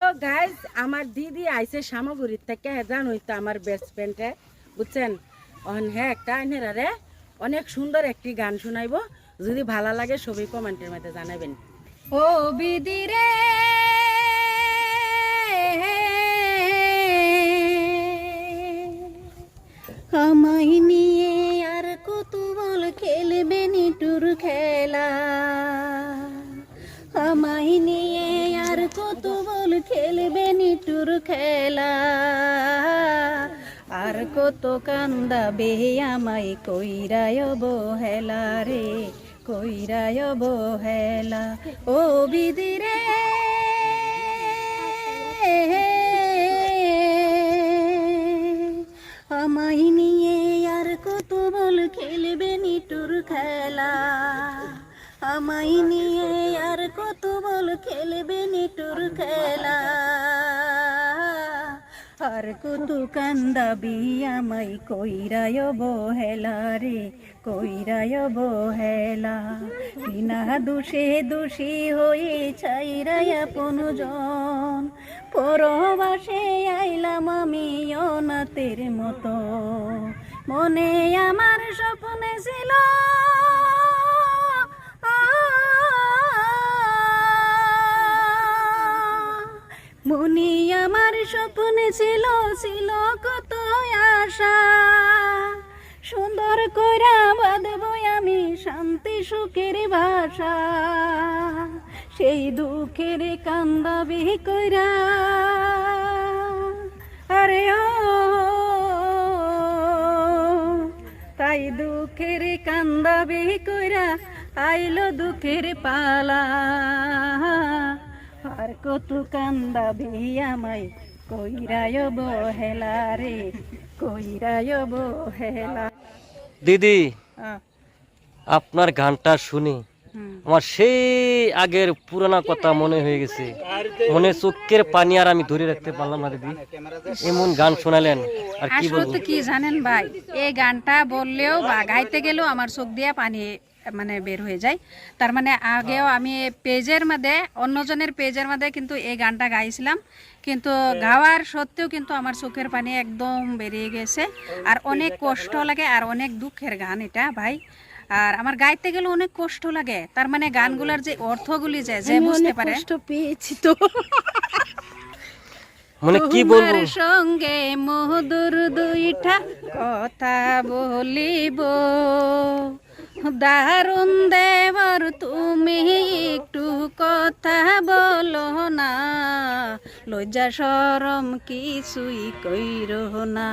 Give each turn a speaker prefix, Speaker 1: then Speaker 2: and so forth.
Speaker 1: তো গাইজ আমার দিদি আইছে সামগ্রীর থেকে জানোই তো আমার বেস্ট ফ্রেন্ডে বুঝছেন হ্যাঁ একটা আইনেরারে অনেক সুন্দর একটি গান শোনাইবো যদি ভালো লাগে সবই কমেন্টের মধ্যে জানাবেন।
Speaker 2: ও বিদি রে আমায় নিয়ে আর কত বল খেলবে নিটুর খেলা, আমায় নিয়ে আর কত বল খেলবে নিটুর খেলা, আর কত কান্দাবে আমায় কইরায় বহেলা রে, কইরায় বহেলা। ও বিদি রে আমায় নিয়ে আর কত বল খেলবে নিটুর খেলা, আমায় নিয়ে আর কত বল খেলবে নিটুর খেলা, আর কত কান্দাবি আমায় কইরায় বহেলা রে, কইরায় বহেলা। বিনা দোষে দোষী হয়ে ছাইরায় আপনজন, পরবাসে আইলাম আমি অনাথের মতো। মনে আমার স্বপ্নে ছিল মনি আমার স্বপ্নে ছিল ছিল কত আশা, সুন্দর কইরা বাঁধব আমি শান্তি সুখের ভাষা, সেই দুঃখের কান্দাবি কইরা আরে ও তাই দুঃখের কান্দাবি কইরা আইলো দুঃখের পালা, আর কত কান্দাবি আমায় কইরায় বহেলা রে, কইরায় বহেলা।
Speaker 3: দিদি আপনার গানটা শুনি আমার সেই আগের পুরানা কথা মনে হয়ে গেছে, মনে চোখের পানি আর আমি ধরে রাখতে পারলাম না। দিদি এমন গান শোনালেন আর কি বলবো।
Speaker 2: আসলে কি জানেন ভাই, এই গানটা বললেও বা গাইতে গেলেও আমার চোখ দিয়ে পানি মানে বের হয়ে যায়। তার মানে আগেও আমি পেজের মধ্যে অন্যজনের পেজের মধ্যে কিন্তু এই গানটা গাইছিলাম, কিন্তু গাওয়ার সত্ত্বেও কিন্তু আমার চোখের পানি একদম বেরিয়ে গেছে, আর অনেক কষ্ট লাগে আর অনেক দুঃখের গান এটা ভাই, আর আমার গাইতে গেলে অনেক কষ্ট লাগে। তার মানে গানগুলার যে অর্থগুলি যে বুঝতে পারে।
Speaker 1: কষ্ট পেয়েছি তো
Speaker 3: মানে কি বলবো,
Speaker 2: সঙ্গে মধুর দুইটা কথা বলিব, দারুণ দেবর তুমি একটু কথা বলো না, লজ্জা শরম কিছুই কইরো না।